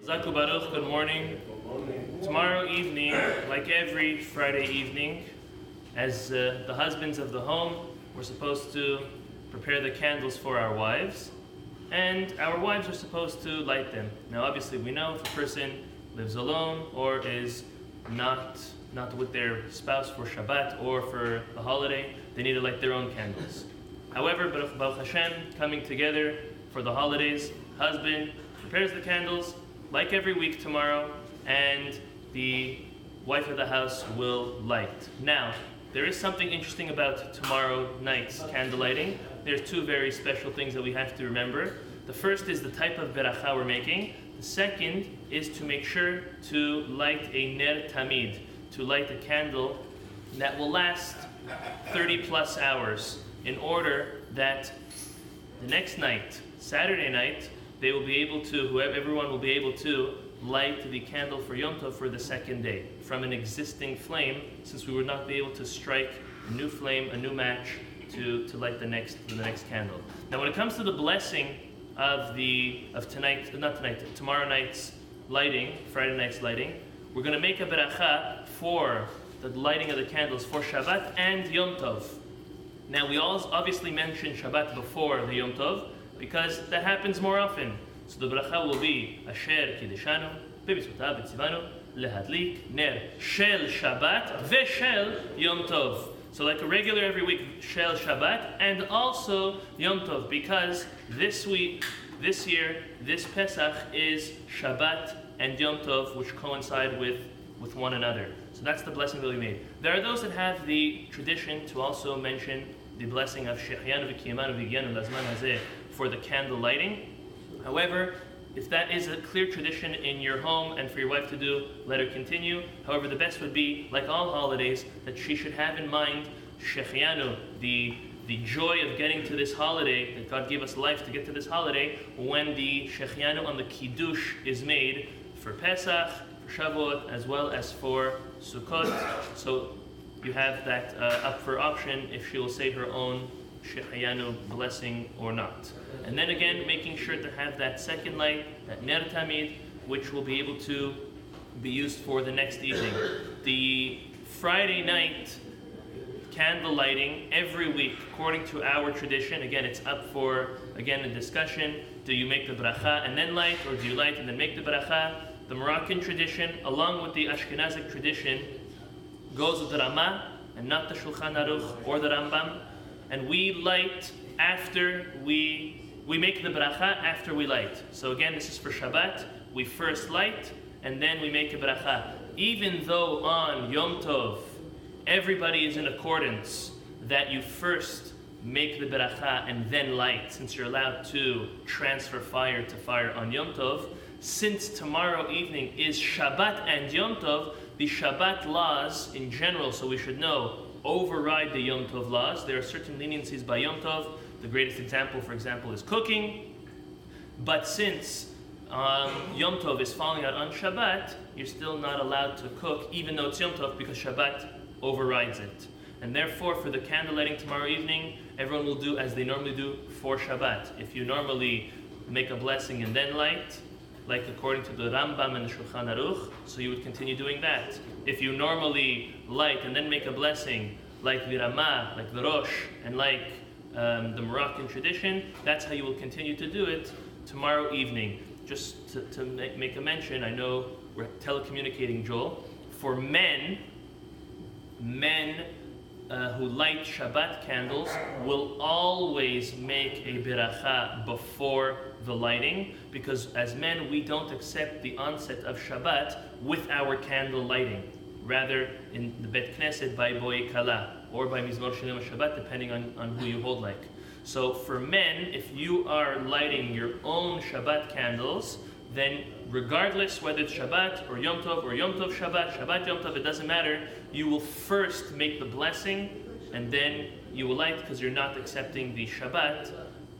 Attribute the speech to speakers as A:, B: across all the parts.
A: Zaku Baruch, good morning. Tomorrow evening, like every Friday evening, as the husbands of the home, we're supposed to prepare the candles for our wives, and our wives are supposed to light them. Now obviously we know if a person lives alone or is not with their spouse for Shabbat or for the holiday, they need to light their own candles. However, Baruch Hashem, coming together for the holidays, husband prepares the candles like every week tomorrow, and the wife of the house will light. Now, there is something interesting about tomorrow night's candle lighting. There's two very special things that we have to remember. The first is the type of beracha we're making. The second is to make sure to light a ner tamid, to light a candle that will last 30 plus hours, in order that the next night, Saturday night, they will be able to, everyone will be able to light the candle for Yom Tov for the second day from an existing flame, since we would not be able to strike a new flame, a new match to light the next candle. Now, when it comes to the blessing of tomorrow night's lighting, Friday night's lighting, we're going to make a beracha for the lighting of the candles for Shabbat and Yom Tov. Now, we all obviously mention Shabbat before the Yom Tov, because that happens more often. So the bracha will be Asher Kiddushanu B'mitzvotav B'tzivanu Lehadlik Ner Shel Shabbat V'Shel Yom Tov. So like a regular every week, Shel Shabbat and also Yom Tov, because this year, this Pesach is Shabbat and Yom Tov, which coincide with one another. So that's the blessing that we made. There are those that have the tradition to also mention the blessing of Shechianu V'Kiyamanu V'Gianu Lazman Hazeh for the candle lighting. However, if that is a clear tradition in your home and for your wife to do, let her continue. However, the best would be, like all holidays, that she should have in mind Shechianu, the joy of getting to this holiday, that God gave us life to get to this holiday, when the Shechianu on the Kiddush is made for Pesach, for Shavuot, as well as for Sukkot. So you have that up for option if she will say her own Shechianu blessing or not. And then again, making sure to have that second light, that ner tamid, which will be able to be used for the next evening. The Friday night candle lighting every week, according to our tradition, again, it's up for, again, a discussion. Do you make the bracha and then light, or do you light and then make the bracha? The Moroccan tradition, along with the Ashkenazic tradition, goes with the Ramah and not the Shulchan Aruch or the Rambam. And we light after we make the bracha after we light. So again, this is for Shabbat. We first light and then we make a bracha. Even though on Yom Tov everybody is in accordance that you first make the bracha and then light, since you're allowed to transfer fire to fire on Yom Tov, since tomorrow evening is Shabbat and Yom Tov, the Shabbat laws in general, so we should know, override the Yom Tov laws. There are certain leniencies by Yom Tov. The greatest example, for example, is cooking. But since Yom Tov is falling out on Shabbat, you're still not allowed to cook, even though it's Yom Tov, because Shabbat overrides it. And therefore, for the candle lighting tomorrow evening, everyone will do as they normally do for Shabbat. If you normally make a blessing and then light, like according to the Rambam and the Shulchan Aruch, so you would continue doing that. If you normally light and then make a blessing, like the Ramah, like the Rosh, and like the Moroccan tradition, that's how you will continue to do it tomorrow evening. Just to make a mention, I know we're telecommunicating, Joel. For men who light Shabbat candles will always make a beracha before the lighting, because as men we don't accept the onset of Shabbat with our candle lighting. Rather, in the Bet Knesset by Boye Kala or by Mizmor Shalom Shabbat, depending on who you hold like. So for men, if you are lighting your own Shabbat candles, then regardless whether it's Shabbat or Yom Tov Shabbat, Shabbat Yom Tov, it doesn't matter. You will first make the blessing and then you will light, because you're not accepting the Shabbat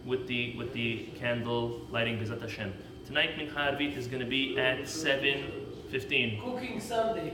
A: with the candle lighting B'ezrat Hashem. Tonight Mincha Arvit is going to be at 7:15.
B: Cooking Sunday.